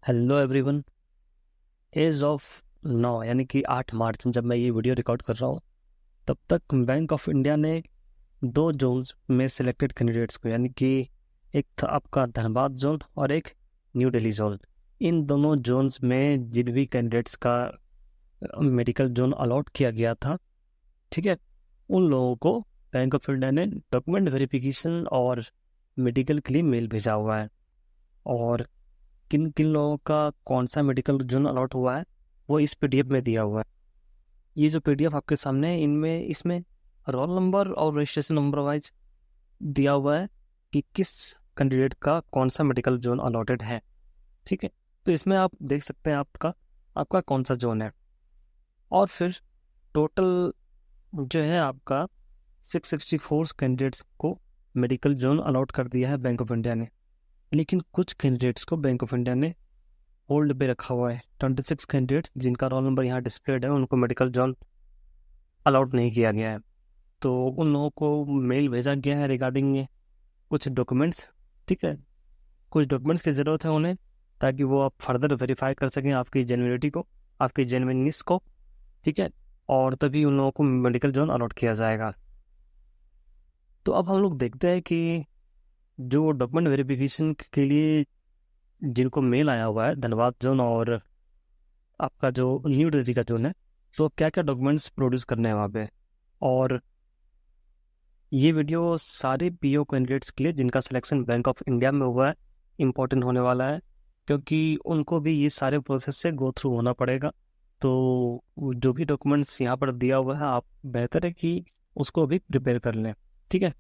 Hello everyone. As of नौ यानी कि 8 मार्च जब मैं ये वीडियो रिकॉर्ड कर रहा हूँ, तब तक बैंक ऑफ इंडिया ने दो जोन्स में सिलेक्टेड कैंडिडेट्स को, यानी कि एक था आपका धनबाद जोन और एक न्यू दिल्ली जोन। इन दोनों जोन्स में जिन भी कैंडिडेट्स का मेडिकल जोन अलॉट किया गया था, ठीक है, उन लोगों को बैंक ऑफ इंडिया ने डॉक्यूमेंट वेरिफिकेशन और मेडिकल के लिए मेल भेजा हुआ है। और किन किन लोगों का कौन सा मेडिकल जोन अलॉट हुआ है वो इस पीडीएफ में दिया हुआ है। ये जो पीडीएफ आपके सामने है, इनमें इसमें रोल नंबर और रजिस्ट्रेशन नंबर वाइज दिया हुआ है कि किस कैंडिडेट का कौन सा मेडिकल जोन अलॉटेड है। ठीक है, तो इसमें आप देख सकते हैं आपका आपका कौन सा जोन है। और फिर टोटल जो है आपका 664 कैंडिडेट्स को मेडिकल जोन अलॉट कर दिया है बैंक ऑफ इंडिया ने। लेकिन कुछ कैंडिडेट्स को बैंक ऑफ इंडिया ने होल्ड पे रखा हुआ है। 26 कैंडिडेट्स जिनका रोल नंबर यहाँ डिस्प्लेड है, उनको मेडिकल जोन अलाउड नहीं किया गया है। तो उन लोगों को मेल भेजा गया है रिगार्डिंग ये कुछ डॉक्यूमेंट्स। ठीक है, कुछ डॉक्यूमेंट्स की ज़रूरत है उन्हें, ताकि वो आप फर्दर वेरीफाई कर सकें आपकी जेन्युइनिटी को, आपकी जेन्युइननेस को। ठीक है, और तभी उन लोगों को मेडिकल जोन अलॉट किया जाएगा। तो अब हम लोग देखते हैं कि जो डॉक्यूमेंट वेरिफिकेशन के लिए जिनको मेल आया हुआ है धनबाद जोन और आपका जो न्यू दिल्ली का जोन है, तो क्या क्या डॉक्यूमेंट्स प्रोड्यूस करने हैं वहाँ पे। और ये वीडियो सारे पीओ कैंडिडेट्स के लिए जिनका सिलेक्शन बैंक ऑफ इंडिया में हुआ है इम्पोर्टेंट होने वाला है, क्योंकि उनको भी ये सारे प्रोसेस से गो थ्रू होना पड़ेगा। तो जो भी डॉक्यूमेंट्स यहाँ पर दिया हुआ है, आप बेहतर है कि उसको भी प्रिपेयर कर लें। ठीक है,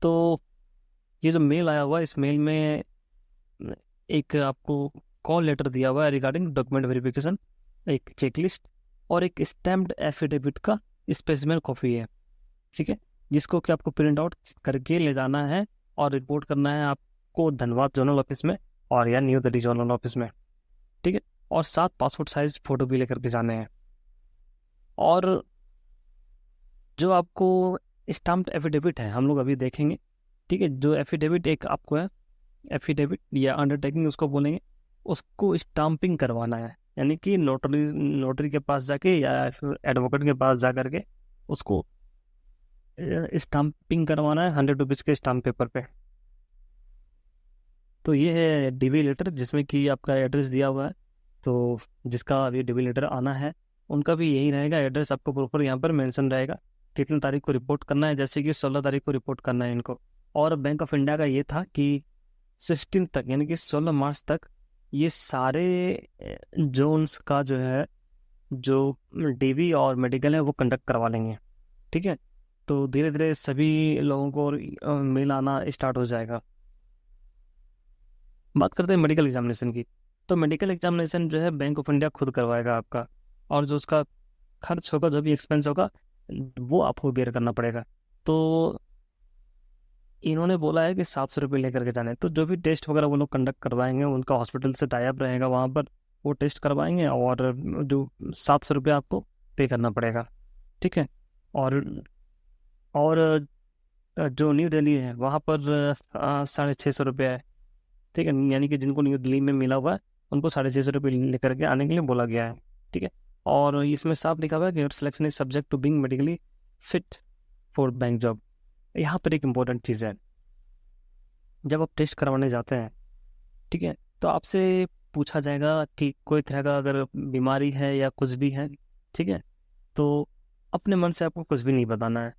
तो ये जो मेल आया हुआ है, इस मेल में एक आपको कॉल लेटर दिया हुआ है रिगार्डिंग डॉक्यूमेंट वेरिफिकेशन, एक चेकलिस्ट और एक स्टैम्प्ड एफिडेविट का स्पेसिमेन कॉपी है। ठीक है, जिसको कि आपको प्रिंट आउट करके ले जाना है और रिपोर्ट करना है आपको धनबाद जोनल ऑफिस में और या न्यू दिल्ली जोनल ऑफिस में। ठीक है, और 7 पासपोर्ट साइज फोटो भी लेकर के जाने हैं। और जो आपको स्टैम्प्ड एफिडेविट है हम लोग अभी देखेंगे। ठीक है, जो एफिडेविट एक आपको है, एफिडेविट या अंडरटेकिंग उसको बोलेंगे, उसको स्टाम्पिंग करवाना है, यानी कि नोटरी के पास जाके या एडवोकेट के पास जा करके उसको स्टाम्पिंग करवाना है 100 रुपीज़ के स्टाम्प पेपर पे। तो ये है डीवी लेटर जिसमें कि आपका एड्रेस दिया हुआ है। तो जिसका अभी डीवी लेटर आना है उनका भी यही रहेगा, एड्रेस आपको प्रॉपर यहाँ पर मेंशन रहेगा कितनी तारीख को रिपोर्ट करना है, जैसे कि 16 तारीख को रिपोर्ट करना है इनको। और बैंक ऑफ इंडिया का ये था कि 16 तक यानी कि 16 मार्च तक ये सारे जोन्स का जो है जो डीवी और मेडिकल है वो कंडक्ट करवा लेंगे। ठीक है, तो धीरे धीरे सभी लोगों को मेल आना स्टार्ट हो जाएगा। बात करते हैं मेडिकल एग्जामिनेशन की। तो मेडिकल एग्जामिनेशन जो है बैंक ऑफ इंडिया खुद करवाएगा आपका, और जो उसका खर्च होगा, जो भी एक्सपेंस होगा, वो आपको बेयर करना पड़ेगा। तो इन्होंने बोला है कि 700 रुपये लेकर के जाने, तो जो भी टेस्ट वगैरह वो लोग कंडक्ट करवाएंगे, उनका हॉस्पिटल से टाई अप रहेगा, वहाँ पर वो टेस्ट करवाएंगे और जो 700 रुपये आपको पे करना पड़ेगा। ठीक है, और और जो न्यू दिल्ली है वहाँ पर 650 रुपये है। ठीक है, यानी कि जिनको न्यू दिल्ली में मिला हुआ है उनको 650 रुपये लेकर के आने के लिए बोला गया है। ठीक है, और इसमें साफ लिखा हुआ है कि your selection is subject to being medically fit for bank job. यहाँ पर एक इम्पोर्टेंट चीज़ है, जब आप टेस्ट करवाने जाते हैं, ठीक है, तो आपसे पूछा जाएगा कि कोई तरह का अगर बीमारी है या कुछ भी है। ठीक है, तो अपने मन से आपको कुछ भी नहीं बताना है।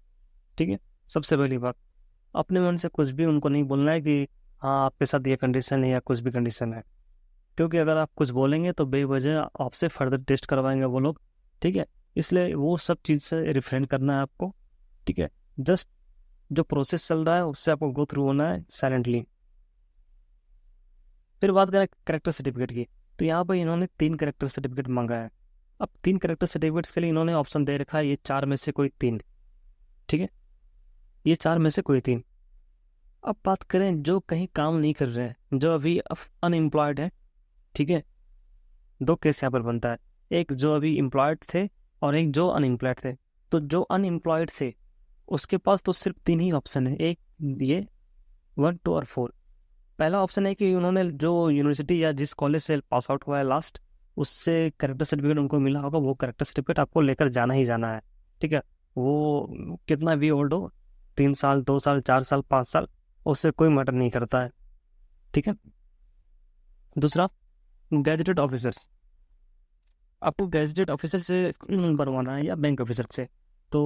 ठीक है, सबसे पहली बात, अपने मन से कुछ भी उनको नहीं बोलना है कि हाँ आपके साथ ये कंडीशन है या कुछ भी कंडीशन है, क्योंकि अगर आप कुछ बोलेंगे तो बेवजह आपसे फर्दर टेस्ट करवाएंगे वो लोग। ठीक है, इसलिए वो सब चीज़ से रिफ्रेन करना है आपको। ठीक है, जस्ट जो प्रोसेस चल रहा है उससे आपको गो थ्रू होना है साइलेंटली। फिर बात करें करेक्टर सर्टिफिकेट की, तो यहाँ पर इन्होंने 3 करेक्टर सर्टिफिकेट मांगा है। अब 3 करेक्टर सर्टिफिकेट्स के लिए इन्होंने ऑप्शन दे रखा है, ये 4 में से कोई 3। ठीक है, ये 4 में से कोई 3। अब बात करें जो कहीं काम नहीं कर रहे हैं, जो अभी अनएम्प्लॉयड है। ठीक है, 2 केस यहाँ पर बनता है, एक जो अभी एम्प्लॉयड थे और एक जो अनएम्प्लॉयड थे। तो जो अनएम्प्लॉयड थे उसके पास तो सिर्फ 3 ही ऑप्शन है, एक ये 1, 2 और 4। पहला ऑप्शन है कि उन्होंने जो यूनिवर्सिटी या जिस कॉलेज से पास आउट हुआ है लास्ट, उससे करेक्टर सर्टिफिकेट उनको मिला होगा, वो करेक्टर सर्टिफिकेट आपको लेकर जाना ही जाना है। ठीक है, वो कितना भी ओल्ड हो, 3 साल 2 साल 4 साल 5 साल, उससे कोई मैटर नहीं करता है। ठीक है। दूसरा, गैजेटेड ऑफिसर्स, आपको गैजेटेड ऑफिसर से बनवाना है या बैंक ऑफिसर से। तो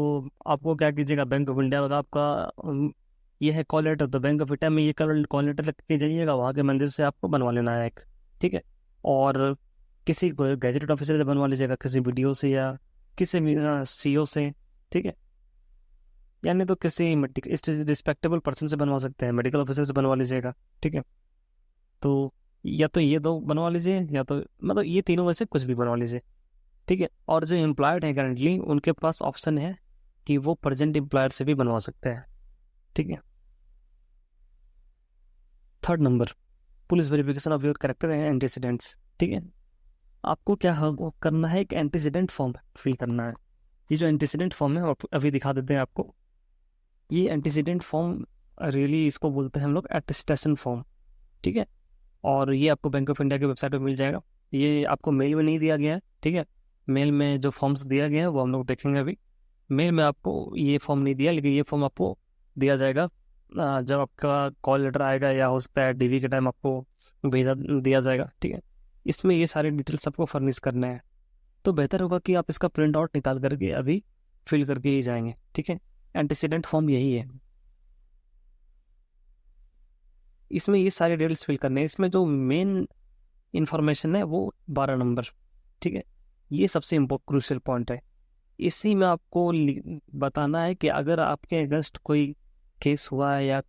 आपको क्या कीजिएगा, बैंक ऑफ इंडिया का आपका ये है कॉल लेटर, तो बैंक ऑफ इंडिया में ये कॉल लेटर रख के जाइएगा, वहाँ के मंदिर से आपको बनवा लेना है एक। ठीक है। और किसी गैजेटेड ऑफिसर से बनवा लीजिएगा, किसी वीडियो से या किसी भी सीओ से। ठीक है। यानी तो किसी रिस्पेक्टेबल पर्सन से बनवा सकते हैं, मेडिकल ऑफिसर से बनवा लीजिएगा। ठीक है। तो या तो ये दो बनवा लीजिए, या तो मतलब ये तीनों में से कुछ भी बनवा लीजिए। ठीक है। और जो एम्प्लॉयड है करंटली, उनके पास ऑप्शन है कि वो प्रेजेंट एम्प्लॉयर से भी बनवा सकते हैं। ठीक है। Third number, police verification of your character and antecedents. ठीक है। आपको क्या करना है, एक एंटीसीडेंट फॉर्म फिल करना है। ये जो एंटीसीडेंट फॉर्म है अभी दिखा देते हैं आपको। ये एंटीसीडेंट फॉर्म रियली इसको बोलते हैं हम लोग अटेस्टेशन फॉर्म। ठीक है। और ये आपको बैंक ऑफ इंडिया की वेबसाइट पर मिल जाएगा। ये आपको मेल में नहीं दिया गया है। ठीक है। मेल में जो फॉर्म्स दिया गया है वो हम लोग देखेंगे अभी। मेल में आपको ये फॉर्म नहीं दिया, लेकिन ये फॉर्म आपको दिया जाएगा जब आपका कॉल लेटर आएगा, या हो सकता है डीवी के टाइम आपको भेजा दिया जाएगा। ठीक है। इसमें ये सारे डिटेल्स आपको फर्निश करने हैं। तो बेहतर होगा कि आप इसका प्रिंट आउट निकाल करके अभी फिल करके ही जाएंगे। ठीक है। एंटीसीडेंट फॉर्म यही है, इसमें ये सारे डिटेल्स फिल करने हैं। इसमें जो मेन इंफॉर्मेशन है वो 12 नंबर। ठीक है। ये सबसे क्रूशियल पॉइंट है। इसी में आपको बताना है कि अगर आपके अगेंस्ट कोई केस हुआ है या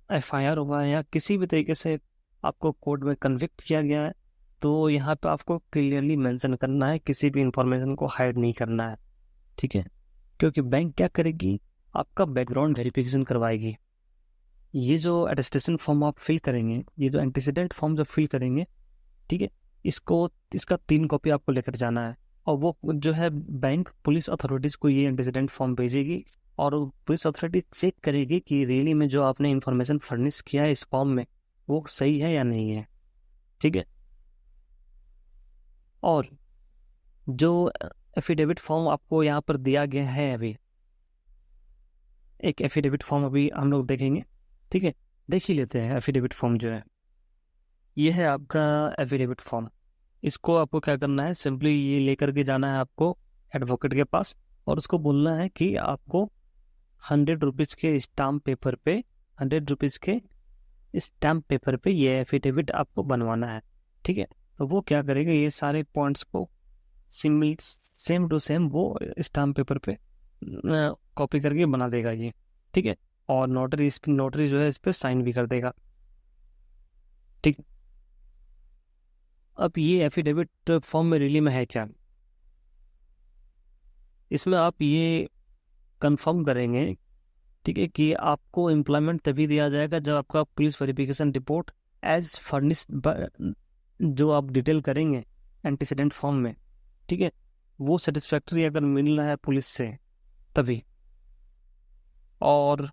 एफआईआर हुआ है या किसी भी तरीके से आपको कोर्ट में कन्विक्ट किया गया है, तो यहाँ पे आपको क्लियरली मेंशन करना है, किसी भी इंफॉर्मेशन को हाइड नहीं करना है। ठीक है। क्योंकि बैंक क्या करेगी, आपका बैकग्राउंड वेरिफिकेशन करवाएगी। ये जो अटेस्टेशन फॉर्म आप फिल करेंगे, ये जो एंटीसीडेंट फॉर्म जो फिल करेंगे, ठीक है, इसका 3 कॉपी आपको लेकर जाना है। और वो जो है बैंक पुलिस अथॉरिटीज़ को ये एंटीसीडेंट फॉर्म भेजेगी, और पुलिस अथॉरिटी चेक करेगी कि रियली में जो आपने इंफॉर्मेशन फर्निश किया है इस फॉर्म में, वो सही है या नहीं है। ठीक है। और जो एफिडेविट फॉर्म आपको यहाँ पर दिया गया है, अभी एक एफिडेविट फॉर्म अभी हम लोग देखेंगे। ठीक है। देख ही लेते हैं एफिडेविट फॉर्म जो है। ये है आपका एफिडेविट फॉर्म। इसको आपको क्या करना है, सिंपली ये लेकर के जाना है आपको एडवोकेट के पास, और उसको बोलना है कि आपको 100 रुपीज़ के स्टाम्प पेपर पे 100 रुपीज़ के स्टाम्प पेपर पे ये एफिडेविट आपको बनवाना है। ठीक है। तो वो क्या करेगा, ये सारे पॉइंट्स को सेम टू सेम वो स्टाम्प पेपर पे कॉपी करके बना देगा ये। ठीक है। और नोटरी जो है इस पर साइन भी कर देगा। ठीक। अब ये एफिडेविट फॉर्म में रियली में है क्या, इसमें आप ये कंफर्म करेंगे, ठीक है, कि आपको एम्प्लॉयमेंट तभी दिया जाएगा जब आपका police verification report as furnished जो आप डिटेल करेंगे एंटीसीडेंट फॉर्म में, ठीक है, वो सेटिस्फैक्ट्री अगर मिल रहा है पुलिस से तभी। और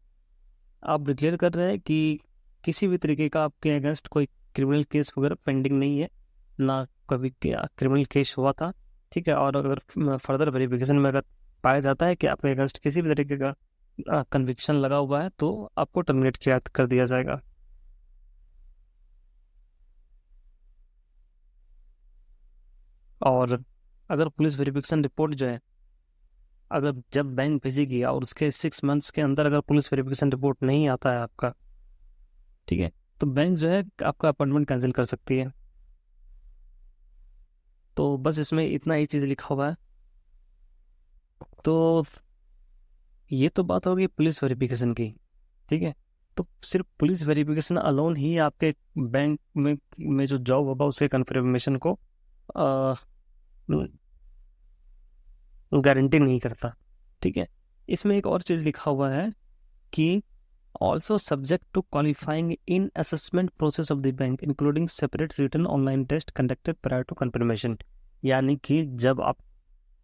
आप डिक्लेयर कर रहे हैं कि किसी भी तरीके का आपके अगेंस्ट कोई क्रिमिनल केस वगैरह पेंडिंग नहीं है, ना कभी क्रिमिनल केस हुआ था। ठीक है। और अगर फर्दर वेरिफिकेशन में अगर पाया जाता है कि आपके अगेंस्ट किसी भी तरीके का कन्विक्शन लगा हुआ है, तो आपको टर्मिनेट कर दिया जाएगा। और अगर पुलिस वेरिफिकेशन रिपोर्ट जो है, अगर जब बैंक भेजेगी और उसके 6 मंथ्स के अंदर अगर पुलिस वेरिफिकेशन रिपोर्ट नहीं आता है आपका, ठीक है, तो बैंक जो है आपका अपॉइंटमेंट कैंसिल कर सकती है। तो बस इसमें इतना ही चीज़ लिखा हुआ है। तो ये तो बात होगी पुलिस वेरिफिकेशन की। ठीक है। तो सिर्फ पुलिस वेरिफिकेशन अलोन ही आपके बैंक में जो जॉब होगा उसके कन्फर्मेशन को गारंटी नहीं करता। ठीक है। इसमें एक और चीज़ लिखा हुआ है कि also subject to qualifying in assessment process of the bank including separate written online test conducted prior to confirmation. यानी कि जब आप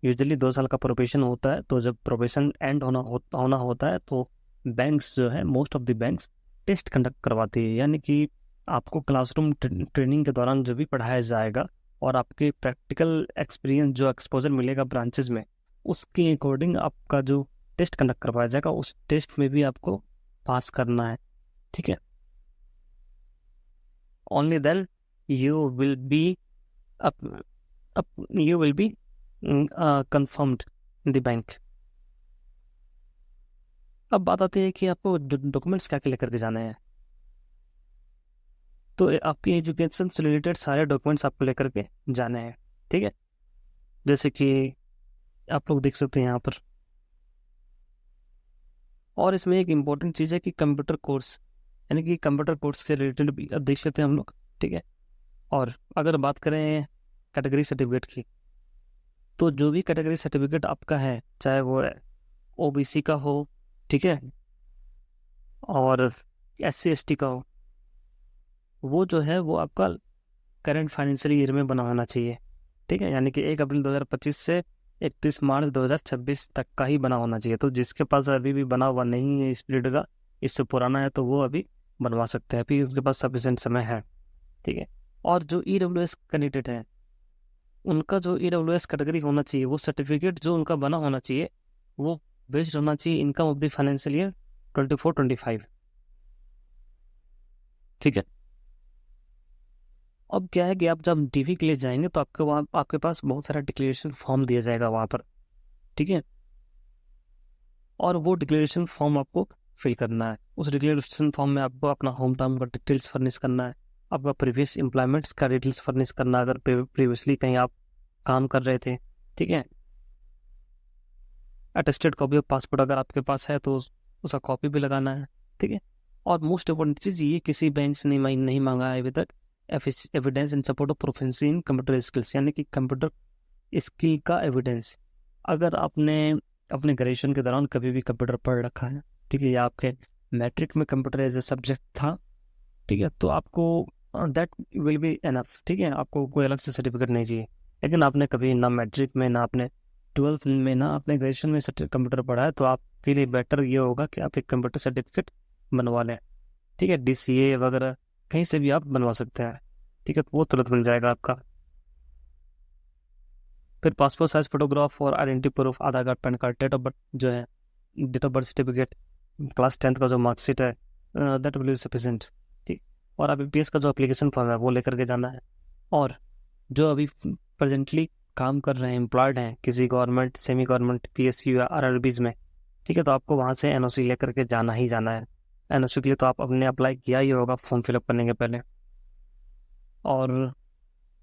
यूजुअली 2 साल का प्रोबेशन होता है, तो जब प्रोबेशन एंड होना होता है, तो बैंक्स जो है, most of the banks test conduct करवाती है। यानी कि आपको क्लासरूम ट्रेनिंग के दौरान जो भी पढ़ाया जाएगा और आपके प्रैक्टिकल एक्सपीरियंस जो एक्सपोजर मिलेगा ब्रांचेस में, उसके अकॉर्डिंग आपका जो टेस्ट कंडक्ट करवाया जाएगा, उस टेस्ट में भी आपको पास करना है, ठीक है। Only then you will be you will be confirmed in the bank. अब बात आती है कि आपको डॉक्यूमेंट्स क्या क्या लेकर के जाने हैं। तो आपकी एजुकेशन से रिलेटेड सारे डॉक्यूमेंट्स आपको लेकर के जाने हैं, ठीक है। जैसे कि आप लोग देख सकते हैं यहाँ पर, और इसमें एक इम्पोर्टेंट चीज़ है कि कंप्यूटर कोर्स, यानी कि कंप्यूटर कोर्स से रिलेटेड भी अब देख लेते हैं हम लोग, ठीक है। और अगर बात करें कैटेगरी सर्टिफिकेट की, तो जो भी कैटेगरी सर्टिफिकेट आपका है, चाहे वो ओबीसी का हो, ठीक है, और SC ST का हो, वो जो है वो आपका करंट फाइनेंशियल ईयर में बना होना चाहिए, ठीक है। यानी कि 1 अप्रैल 2025 से 31 मार्च 2026 तक का ही बना होना चाहिए। तो जिसके पास अभी भी बना हुआ नहीं है इस पीरियड का, इससे पुराना है, तो वो अभी बनवा सकते हैं, अभी उसके पास सफिशिएंट समय है, ठीक है। और जो EWS कैंडिडेट है, उनका जो EWS कैटेगरी होना चाहिए, वो सर्टिफिकेट जो उनका बना होना चाहिए वो बेस्ड होना चाहिए income of the financial year 24-25, ठीक है। अब क्या है कि आप जब DV के लिए जाएंगे तो आपके वहाँ आपके पास बहुत सारा डिक्लेरेशन फॉर्म दिया जाएगा वहाँ पर, ठीक है। और वो डिक्लेरेशन फॉर्म आपको फिल करना है। उस डिक्लेरेशन फॉर्म में आपको अपना होम टाउन का डिटेल्स फर्निश करना है, आपका प्रीवियस एम्प्लॉयमेंट्स का डिटेल्स फर्निश करना है, अगर प्रीवियसली कहीं आप काम कर रहे थे, ठीक है। अटेस्टेड कॉपी ऑफ पासपोर्ट अगर आपके पास है तो उसका कॉपी भी लगाना है, ठीक है। और मोस्ट इम्पोर्टेंट चीज़, ये किसी बैंक से नहीं मांगा है अभी तक, evidence in support of proficiency in computer skills, यानी कि कंप्यूटर स्किल का एविडेंस। अगर आपने अपने ग्रेजुएशन के दौरान कभी भी कंप्यूटर पढ़ रखा है, ठीक है, या आपके मैट्रिक में कंप्यूटर एज ए सब्जेक्ट था, ठीक है, तो आपको दैट विल बी एनफ, ठीक है। आपको कोई अलग से सर्टिफिकेट नहीं चाहिए। लेकिन आपने कभी ना मैट्रिक में, ना आपने 12th में, ना आपने ग्रेजुएशन में कंप्यूटर पढ़ा है, तो आपके लिए बेटर ये होगा कि आप एक कंप्यूटर सर्टिफिकेट बनवा लें, ठीक है। DCA वगैरह कहीं से भी आप बनवा सकते हैं, ठीक है, वो तुरंत मिल जाएगा आपका। फिर पासपोर्ट साइज फोटोग्राफ और identity proof, Aadhaar card, PAN card, date of birth जो है, date of birth certificate, class 10th का जो मार्कशीट है, दैट विल बी सफिशिएंट, ठीक। और IBPS का जो एप्लीकेशन फॉर्म है वो लेकर के जाना है। और जो अभी प्रेजेंटली काम कर रहे हैं, एम्प्लॉयड हैं किसी गवर्नमेंट, सेमी गवर्नमेंट, PSU या RRBs में, ठीक है, तो आपको वहाँ से NOC लेकर के जाना ही जाना है। NOC के लिए तो आप अपने अप्लाई किया ही होगा फॉर्म फिलअप करने के पहले। और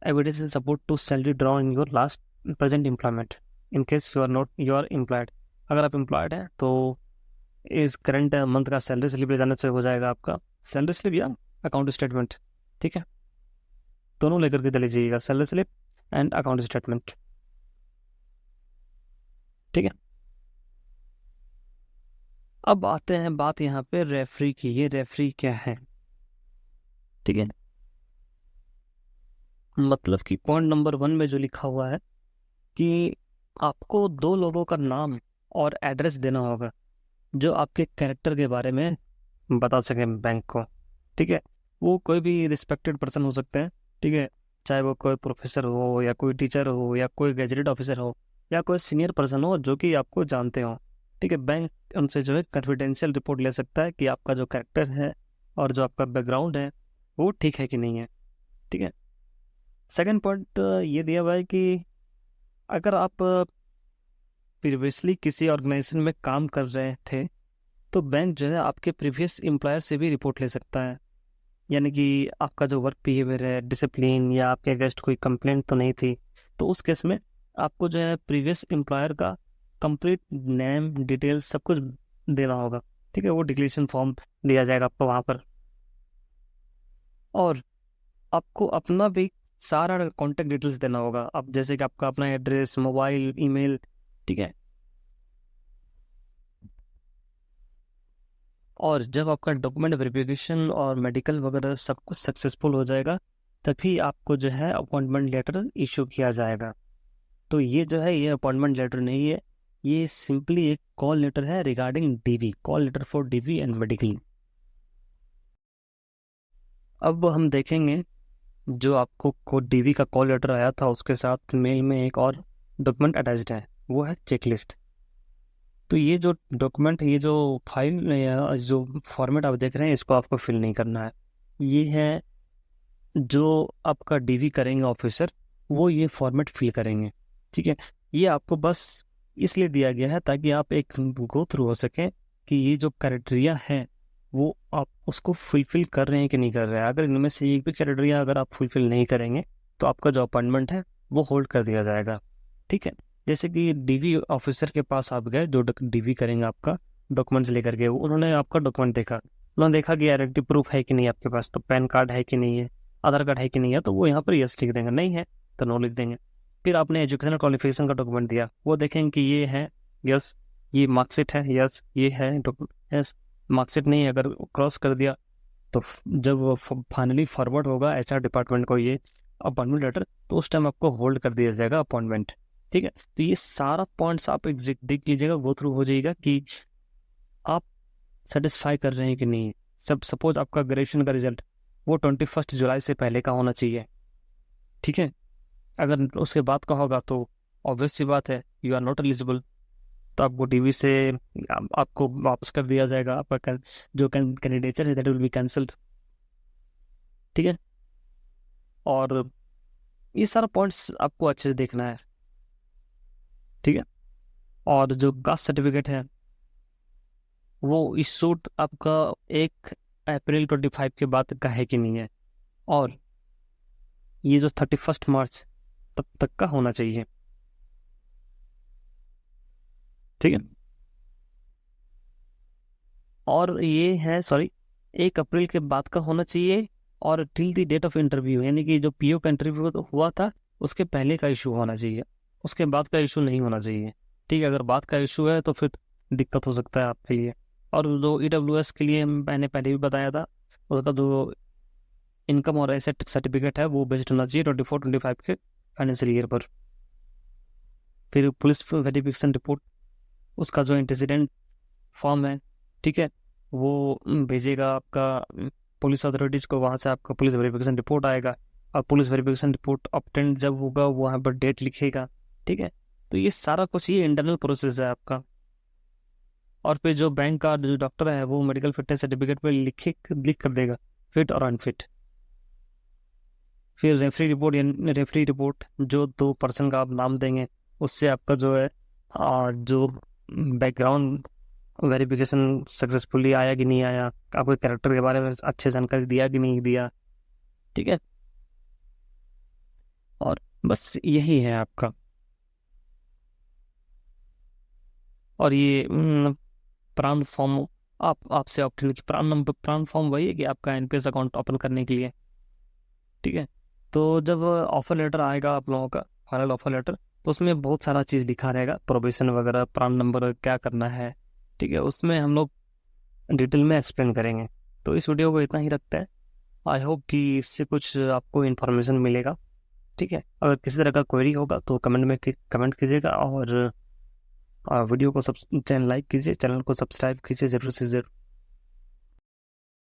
evidence in support to salary draw in your last present employment in case you are employed. अगर आप एम्प्लॉयड हैं तो इस करंट मंथ का सैलरी स्लिप ले जाने से हो जाएगा आपका, सैलरी स्लिप या अकाउंट स्टेटमेंट, ठीक है, दोनों लेकर के चले जाइएगा, salary slip and account statement, ठीक है। अब आते हैं बात यहाँ पे रेफरी की। ये रेफरी क्या है, ठीक है। मतलब कि पॉइंट नंबर 1 में जो लिखा हुआ है कि आपको 2 लोगों का नाम और एड्रेस देना होगा जो आपके कैरेक्टर के बारे में बता सके बैंक को, ठीक है। वो कोई भी रिस्पेक्टेड पर्सन हो सकते हैं, ठीक है, चाहे वो कोई प्रोफेसर हो या कोई टीचर हो या कोई गैजेटेड ऑफिसर हो या कोई सीनियर पर्सन हो जो कि आपको जानते हो, ठीक है। बैंक उनसे जो है कॉन्फिडेंशियल रिपोर्ट ले सकता है कि आपका जो कैरेक्टर है और जो आपका बैकग्राउंड है वो ठीक है कि नहीं है, ठीक है। सेकंड पॉइंट ये दिया हुआ है कि अगर आप प्रीवियसली किसी ऑर्गेनाइजेशन में काम कर रहे थे तो बैंक जो है आपके प्रीवियस एम्प्लॉयर से भी रिपोर्ट ले सकता है, यानी कि आपका जो वर्क बिहेवियर है, डिसिप्लिन, या आपके अगेंस्ट कोई कंप्लेंट तो नहीं थी, तो उस केस में आपको जो है प्रीवियस एम्प्लॉयर का कंप्लीट नेम, डिटेल्स सब कुछ देना होगा, ठीक है। वो डिक्लेरेशन फॉर्म दिया जाएगा आपको वहाँ पर। और आपको अपना भी सारा कॉन्टेक्ट डिटेल्स देना होगा, अब जैसे कि आपका अपना एड्रेस, मोबाइल, ईमेल, ठीक है। और जब आपका डॉक्यूमेंट वेरिफिकेशन और मेडिकल वगैरह सब कुछ सक्सेसफुल हो जाएगा तभी आपको जो है अपॉइंटमेंट लेटर इशू किया जाएगा। तो ये जो है ये अपॉइंटमेंट लेटर नहीं है, ये सिंपली एक कॉल लेटर है regarding DV, call letter for DV and medical. अब हम देखेंगे जो आपको डीवी का कॉल लेटर आया था उसके साथ मेल में एक और डॉक्यूमेंट अटैच्ड है, वो है चेकलिस्ट। तो ये जो डॉक्यूमेंट, ये जो फाइल या जो फॉर्मेट आप देख रहे हैं, इसको आपको फिल नहीं करना है। ये है जो आपका डीवी करेंगे ऑफिसर, वो ये फॉर्मेट फिल करेंगे। ठीक है, ये आपको बस इसलिए दिया गया है ताकि आप एक गो थ्रू हो सकें कि ये जो क्राइटेरिया है वो आप उसको फुलफिल कर रहे हैं कि नहीं कर रहे हैं। अगर इनमें से एक भी क्राइटेरिया अगर आप फुलफिल नहीं करेंगे तो आपका जो अपॉइंटमेंट है वो होल्ड कर दिया जाएगा। ठीक है, जैसे कि डीवी ऑफिसर के पास आप गए, जो डीवी करेंगे आपका डॉक्यूमेंट्स लेकर के, उन्होंने आपका डॉक्यूमेंट देखा, उन्होंने देखा कि आइडेंटिटी प्रूफ है कि नहीं आपके पास, तो पैन कार्ड है कि नहीं है, आधार कार्ड है कि नहीं है, तो वो यहाँ पर यस लिख देंगे, नहीं है तो नो लिख देंगे। फिर आपने एजुकेशनल क्वालिफिकेशन का डॉक्यूमेंट दिया, वो देखेंगे कि ये है, यस, ये मार्कशीट है, यस, ये है डॉक्यूमेंट, यस। मार्कशीट नहीं, अगर क्रॉस कर दिया तो जब वो फाइनली फॉरवर्ड होगा एचआर डिपार्टमेंट को ये अपॉइंटमेंट लेटर, तो उस टाइम आपको होल्ड कर दिया जाएगा अपॉइंटमेंट। ठीक है, तो ये सारा पॉइंट्स आप देख लीजिएगा, गो थ्रू हो जाइएगा कि आप सेटिस्फाई कर रहे हैं कि नहीं। सब सपोज आपका ग्रेजुएशन का रिजल्ट वो 21 जुलाई से पहले का होना चाहिए। ठीक है, अगर उसके बाद का होगा तो ऑब्वियस सी बात है, यू आर नॉट एलिजिबल, तो आपको डीवी से आपको वापस कर दिया जाएगा, आपका जो कैंडिडेचर है दैट विल बी कैंसल्ड। ठीक है, और ये सारा पॉइंट्स आपको अच्छे से देखना है। ठीक है, और जो कास्ट सर्टिफिकेट है वो इशूड आपका 1 अप्रैल 2025 के बाद का है कि नहीं है, और ये जो 31 मार्च तब तक का होना चाहिए। ठीक है, और ये है, सॉरी, 1 अप्रैल के बाद का होना चाहिए, और till the date of interview, यानी कि जो पीओ का इंटरव्यू तो हुआ था उसके पहले का इशू होना चाहिए, उसके बाद का इशू नहीं होना चाहिए। ठीक है, अगर बाद का इशू है तो फिर दिक्कत हो सकता है आपके लिए। और जो ईडब्ल्यूएस के लिए मैंने पहले भी बताया था, उसका जो इनकम और एसेट सर्टिफिकेट है वो बेस्ड होना चाहिए 24-25 के फाइनेंशियल ईयर पर। फिर पुलिस वेरिफिकेशन रिपोर्ट, उसका जो एंटीसीडेंट फॉर्म है, ठीक है, वो भेजेगा आपका पुलिस अथॉरिटीज़ को, वहाँ से आपका पुलिस वेरिफिकेशन रिपोर्ट आएगा, और पुलिस वेरिफिकेशन रिपोर्ट ऑब्टेंड जब होगा वहाँ पर डेट लिखेगा। ठीक है, तो ये सारा कुछ ये इंटरनल प्रोसेस है आपका। और फिर जो बैंक का जो डॉक्टर है वो मेडिकल फिटनेस सर्टिफिकेट पे लिख कर देगा फिट और अनफिट। फिर रेफरी रिपोर्ट, जो 2 पर्सन का आप नाम देंगे उससे आपका जो है जो बैकग्राउंड वेरिफिकेशन सक्सेसफुली आया कि नहीं आया, आपके कैरेक्टर के बारे में अच्छे जानकारी दिया कि नहीं दिया। ठीक है, और बस यही है आपका। और ये प्राण फॉर्म आपसे ऑप्टेन की प्राण फॉर्म वही है कि आपका एनपीएस अकाउंट ओपन करने के लिए। ठीक है, तो जब ऑफर लेटर आएगा आप लोगों का, फाइनल ऑफर लेटर, तो उसमें बहुत सारा चीज़ लिखा रहेगा, प्रोबेशन वगैरह, प्राण नंबर क्या करना है। ठीक है, उसमें हम लोग डिटेल में एक्सप्लेन करेंगे। तो इस वीडियो को इतना ही रखते हैं। आई होप कि इससे कुछ आपको इन्फॉर्मेशन मिलेगा। ठीक है, अगर किसी तरह का क्वेरी होगा तो कमेंट में कमेंट कीजिएगा, और वीडियो को चैनल लाइक कीजिए, चैनल को सब्सक्राइब कीजिए जरूर से जरूर।